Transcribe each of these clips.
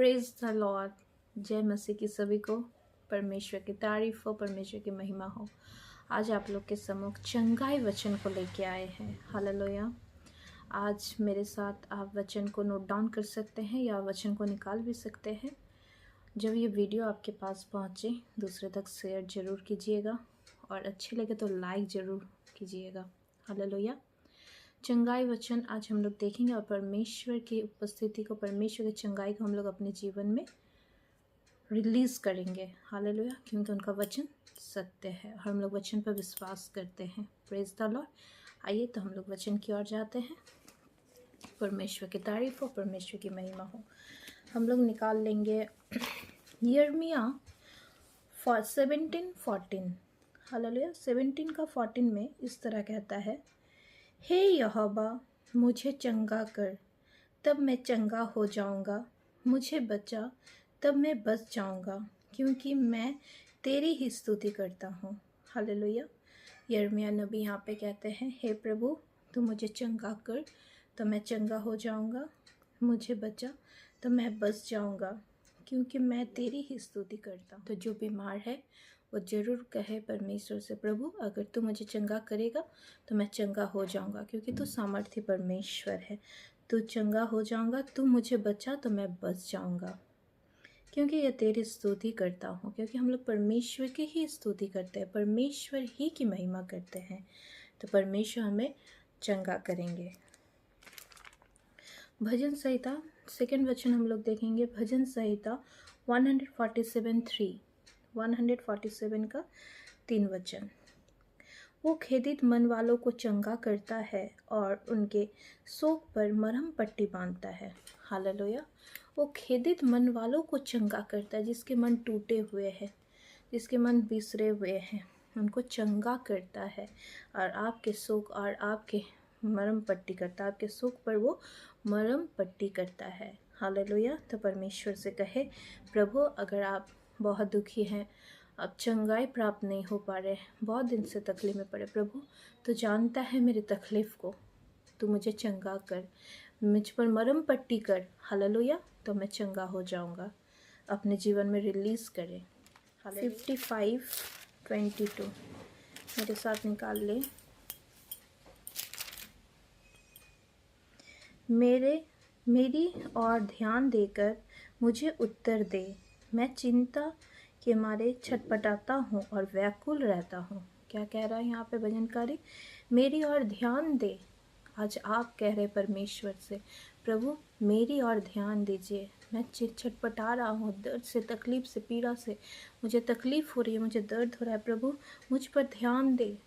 Praise the Lord. जय मसीह की सभी को। परमेश्वर की तारीफ हो, परमेश्वर की महिमा हो। आज आप लोग के सम्मुख चंगाई वचन को लेके आए हैं। हालेलुया। आज मेरे साथ आप वचन को नोट डाउन कर सकते हैं या वचन को निकाल भी सकते हैं। जब ये वीडियो आपके पास पहुँचे दूसरे तक शेयर जरूर कीजिएगा और अच्छे लगे तो लाइक ज़रूर कीजिएगा। हालेलुया। चंगाई वचन आज हम लोग देखेंगे और परमेश्वर की उपस्थिति को, परमेश्वर की चंगाई को हम लोग अपने जीवन में रिलीज़ करेंगे। हालेलुया। क्योंकि उनका वचन सत्य है और हम लोग वचन पर विश्वास करते हैं। Praise the Lord. आइए तो हम लोग वचन की ओर जाते हैं। परमेश्वर की तारीफ हो, परमेश्वर की महिमा हो। हम लोग निकाल लेंगे यिर्मयाह 17:14। हालेलुया। 17 का 14 में इस तरह कहता है, हे यहोवा मुझे चंगा कर, तब मैं चंगा हो जाऊंगा। मुझे बचा, तब मैं बच जाऊंगा, क्योंकि मैं तेरी ही स्तुति करता हूँ। हालेलुया। यिर्मयाह नबी यहाँ पे कहते हैं, हे प्रभु तू मुझे चंगा कर तो मैं चंगा हो जाऊंगा, मुझे बचा तो मैं बच जाऊंगा, क्योंकि मैं तेरी ही स्तुति करता हूँ। तो जो बीमार है वो ज़रूर कहे परमेश्वर से, प्रभु अगर तू मुझे चंगा करेगा तो मैं चंगा हो जाऊंगा, क्योंकि तू सामर्थ्य परमेश्वर है। तू चंगा हो जाऊंगा, तू मुझे बचा तो मैं बच जाऊंगा, क्योंकि ये तेरी स्तुति करता हूँ। क्योंकि हम लोग परमेश्वर की ही स्तुति करते हैं, परमेश्वर ही की महिमा करते हैं, तो परमेश्वर हमें चंगा करेंगे। भजन संहिता सेकंड वचन हम लोग देखेंगे। भजन संहिता 147:3, 147 का 3 वचन। वो खेदित मन वालों को चंगा करता है और उनके शोक पर मरहम पट्टी बांधता है। हालेलुया। वो खेदित मन वालों को चंगा करता है, जिसके मन टूटे हुए हैं, जिसके मन बिसरे हुए हैं, उनको चंगा करता है और आपके शोक और आपके मरहम पट्टी करता है। आपके शोक पर वो मरहम पट्टी करता है। हालेलुया। तो परमेश्वर से कहे, प्रभु अगर आप बहुत दुखी हैं, अब चंगाई प्राप्त नहीं हो पा रहे, बहुत दिन से तकलीफ में पड़े, प्रभु तो जानता है मेरी तकलीफ़ को, तू मुझे चंगा कर, मुझ पर मरहम पट्टी कर। हालेलुया। तो मैं चंगा हो जाऊंगा। अपने जीवन में रिलीज़ करें। 55:22 मेरे साथ निकाल ले। मेरी और ध्यान देकर मुझे उत्तर दे। मैं चिंता के मारे छटपटाता हूँ और व्याकुल रहता हूँ। क्या कह रहा है यहाँ पे भजनकारी? मेरी और ध्यान दे। आज आप कह रहे परमेश्वर से, प्रभु मेरी और ध्यान दीजिए। मैं छटपटा रहा हूँ दर्द से, तकलीफ़ से, पीड़ा से, मुझे तकलीफ़ हो रही है, मुझे दर्द हो रहा है, प्रभु मुझ पर ध्यान दे।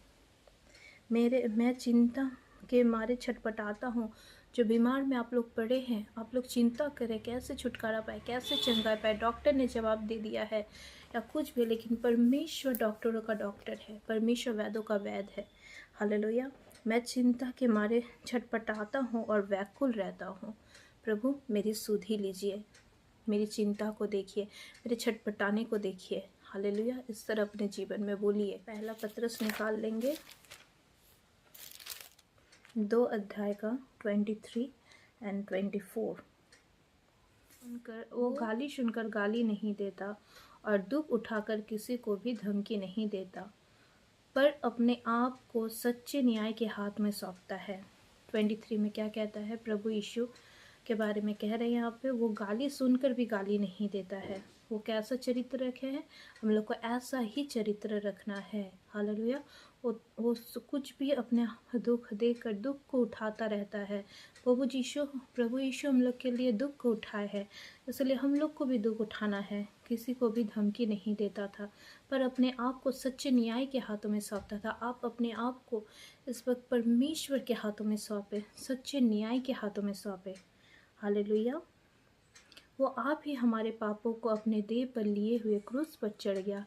मैं चिंता के मारे छटपटाता हूँ। जो बीमार में आप लोग पड़े हैं, आप लोग चिंता करें कैसे छुटकारा पाए, कैसे चंगा पाए। डॉक्टर ने जवाब दे दिया है या कुछ भी, लेकिन परमेश्वर डॉक्टरों का डॉक्टर है, परमेश्वर वैद्यों का वैद्य है। हालेलुया। मैं चिंता के मारे छटपटाता हूँ और व्याकुल रहता हूँ। प्रभु मेरी सुधि लीजिए, मेरी चिंता को देखिए, मेरे छटपटाने को देखिए। हालेलुया। इस तरह अपने जीवन में बोलिए। पहला पत्रस निकाल लेंगे, 2 अध्याय का 23 और 24। वो गाली सुनकर गाली नहीं देता और दुख उठाकर किसी को भी धमकी नहीं देता, पर अपने आप को सच्चे न्याय के हाथ में सौंपता है। 23 में क्या कहता है? प्रभु यीशु के बारे में कह रहे हैं यहाँ पे, वो गाली सुनकर भी गाली नहीं देता है। वो कैसा चरित्र रखे हैं? हम लोग को ऐसा ही चरित्र रखना है। हालेलुया। वो कुछ भी अपने दुख देकर दुख को उठाता रहता है। प्रभु यीशु हम लोग के लिए दुख को उठाए है, इसलिए हम लोग को भी दुख उठाना है। किसी को भी धमकी नहीं देता था, पर अपने आप को सच्चे न्याय के हाथों में सौंपता था। आप अपने आप को इस वक्त परमेश्वर के हाथों में सौंपे, सच्चे न्याय के हाथों में सौंपे। हालेलुया। वो आप ही हमारे पापों को अपने देह पर लिए हुए क्रूस पर चढ़ गया।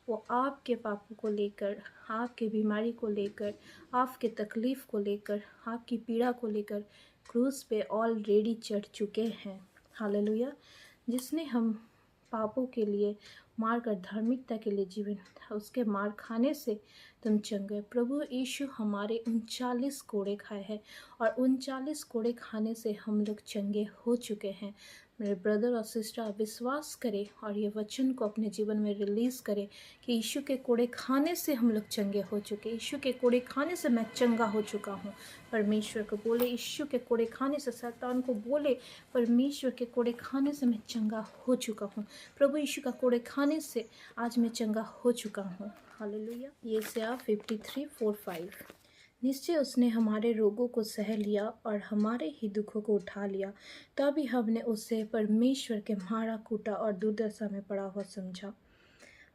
वो आपके पापों को लेकर, आपके बीमारी को लेकर, आपके तकलीफ़ को लेकर, आपकी पीड़ा को लेकर क्रूस पे ऑलरेडी चढ़ चुके हैं। हालेलुया। जिसने हम पापों के लिए मार कर धार्मिकता के लिए जीवन था, उसके मार खाने से तुम चंगे। प्रभु यीशु हमारे 39 कोड़े खाए हैं और 39 कोड़े खाने से हम लोग चंगे हो चुके हैं। मेरे ब्रदर और सिस्टर, आप विश्वास करें और ये वचन को अपने जीवन में रिलीज़ करें कि यीशु के कोड़े खाने से हम लोग चंगे हो चुके। यीशु के कोड़े खाने से मैं चंगा हो चुका हूँ। परमेश्वर को बोले, यीशु के कोड़े खाने से, शैतान को बोले, परमेश्वर के कोड़े खाने से मैं चंगा हो चुका हूँ। प्रभु यीशु का कोड़े खाने से आज मैं चंगा हो चुका हूँ। हालेलुया। यशायाह 53:4-5। निश्चय उसने हमारे रोगों को सह लिया और हमारे ही दुखों को उठा लिया, तभी हमने उसे परमेश्वर के मारा कूटा और दुर्दशा में पड़ा हुआ समझा।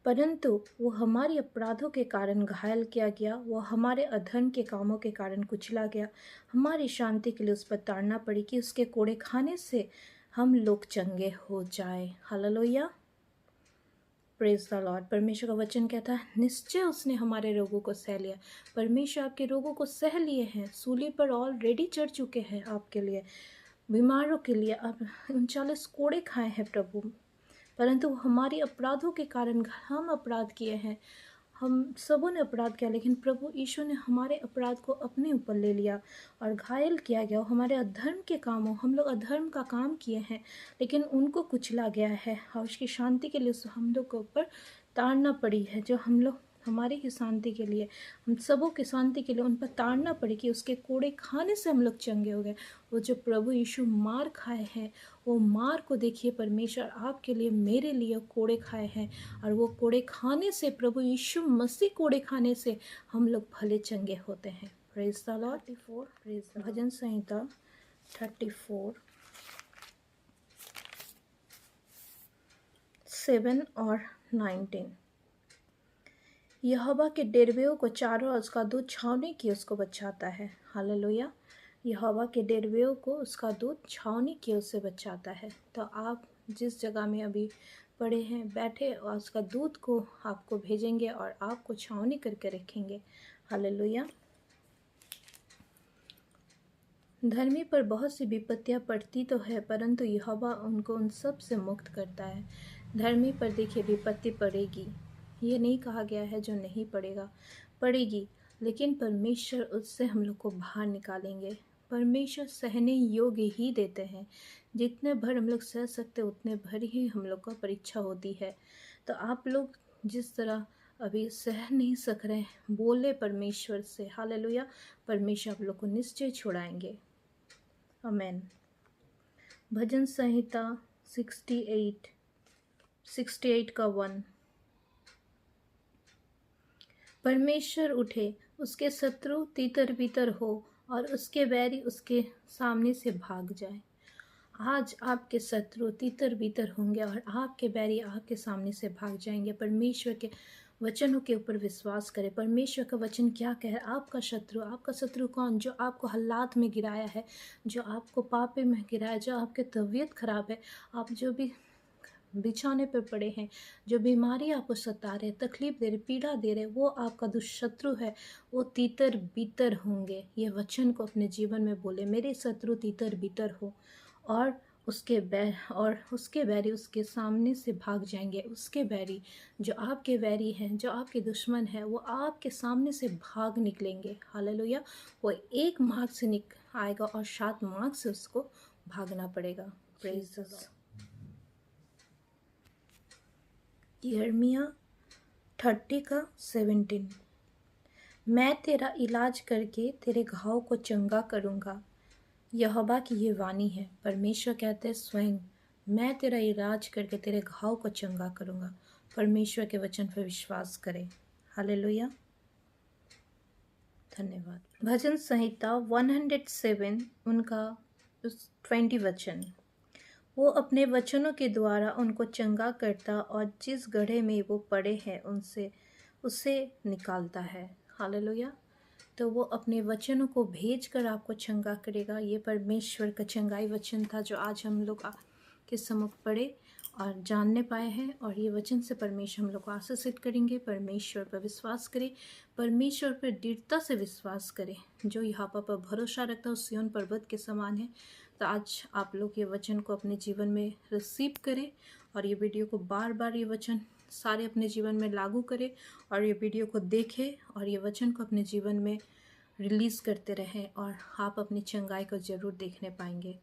परंतु वो हमारी अपराधों के कारण घायल किया गया, वो हमारे अधर्म के कामों के कारण कुचला गया। हमारी शांति के लिए उस पर ताड़ना पड़ी कि उसके कोड़े खाने से हम लोग चंगे हो जाए। Hallelujah, praise the Lord. परमेश्वर का वचन कहता है, निश्चय उसने हमारे रोगों को सह लिया। परमेश्वर आपके रोगों को सह लिए हैं, सूली पर ऑलरेडी चढ़ चुके हैं आपके लिए, बीमारों के लिए। आप 39 कोड़े खाए हैं प्रभु, परंतु हमारी अपराधों के कारण हम अपराध किए हैं। हम सबों ने अपराध किया, लेकिन प्रभु यीशु ने हमारे अपराध को अपने ऊपर ले लिया और घायल किया गया। हमारे अधर्म के कामों, हम लोग अधर्म का काम किए हैं, लेकिन उनको कुचला गया है और उसकी शांति के लिए हम लोग के ऊपर ताड़ना पड़ी है। जो हम लोग, हमारी ही शांति के लिए, हम सबों की शांति के लिए उन पर ताड़ना पड़ी कि उसके कोड़े खाने से हम लोग चंगे हो गए। वो जो प्रभु यीशु मार खाए हैं, वो मार को देखिए, परमेश्वर आपके लिए, मेरे लिए कोड़े खाए हैं, और वो कोड़े खाने से, प्रभु यीशु मसीह कोड़े खाने से हम लोग भले चंगे होते हैं। Praise the Lord. 34 प्रेज भजन संहिता 34:7 और 19। यहोवा के डेरवेओं को चारों ओर उसका दूत छावनी की उसको बचाता है। हालेलुया। यहोवा के डेरवेओं को उसका दूत छावनी की उससे बचाता है। तो आप जिस जगह में अभी पड़े हैं, बैठे, और उसका दूत को आपको भेजेंगे और आपको छावनी करके रखेंगे। हालेलुया। धर्मी पर बहुत सी विपत्तियां पड़ती तो है, परंतु यहोवा उनको उन सब से मुक्त करता है। धर्मी पर देखिए विपत्ति पड़ेगी, ये नहीं कहा गया है जो नहीं पड़ेगा, पड़ेगी, लेकिन परमेश्वर उससे हम लोग को बाहर निकालेंगे। परमेश्वर सहने योग्य ही देते हैं। जितने भर हम लोग सह सकते उतने भर ही हम लोग का परीक्षा होती है। तो आप लोग जिस तरह अभी सह नहीं सक रहे, बोले परमेश्वर से। हालेलुया। परमेश्वर आप लोग को निश्चय छुड़ाएंगे। आमेन। भजन संहिता 68 का 1। परमेश्वर उठे, उसके शत्रु तीतर बीतर हो और उसके बैरी उसके सामने से भाग जाए। आज आपके शत्रु तीतर बीतर होंगे और आपके बैरी आपके सामने से भाग जाएंगे। परमेश्वर के वचनों के ऊपर विश्वास करें। परमेश्वर का वचन क्या कह रहा है? आपका शत्रु कौन? जो आपको हालात में गिराया है, जो आपको पापे में गिराया, जो आपकी तबीयत खराब है, आप जो भी बिछाने पर पड़े हैं, जो बीमारी आपको सता रहे, तकलीफ दे रहे, पीड़ा दे रहे, वो आपका दुष्शत्रु है। वो तीतर बीतर होंगे। ये वचन को अपने जीवन में बोले, मेरे शत्रु तीतर बीतर हो और उसके बैरी उसके सामने से भाग जाएंगे। उसके बैरी, जो आपके बैरी हैं, जो आपके दुश्मन हैं, वो आपके सामने से भाग निकलेंगे। हालेलुया। वो एक मार्ग से आएगा और 7 मार्ग से उसको भागना पड़ेगा। Praise the Lord. यिर्मयाह 30:17। मैं तेरा इलाज करके तेरे घाव को चंगा करूँगा। यहोवा की ये वाणी है। परमेश्वर कहते हैं स्वयं, मैं तेरा इलाज करके तेरे घाव को चंगा करूँगा। परमेश्वर के वचन पर विश्वास करें। हालेलुया। धन्यवाद। भजन संहिता 107 उनका 20 वचन। वो अपने वचनों के द्वारा उनको चंगा करता और जिस गड्ढे में वो पड़े हैं उसे निकालता है। हालेलुया। तो वो अपने वचनों को भेजकर आपको चंगा करेगा। ये परमेश्वर का चंगाई वचन था जो आज हम लोग के सम्मुख पढ़े और जानने पाए हैं, और ये वचन से परमेश्वर हम लोग को आशीषित करेंगे। परमेश्वर पर विश्वास करें, परमेश्वर पर दृढ़ता से विश्वास करें। जो यहाँ पर भरोसा रखता है उस सिय्योन पर्वत के समान है। तो आज आप लोग ये वचन को अपने जीवन में रिसीव करें और ये वीडियो को बार बार ये वचन सारे अपने जीवन में लागू करें और ये वीडियो को देखें और ये वचन को अपने जीवन में रिलीज़ करते रहें और आप अपनी चंगाई को ज़रूर देखने पाएंगे।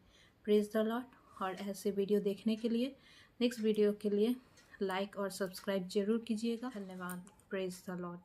Praise the Lord. और ऐसे वीडियो देखने के लिए, नेक्स्ट वीडियो के लिए लाइक और सब्सक्राइब ज़रूर कीजिएगा। धन्यवाद। Praise the Lord.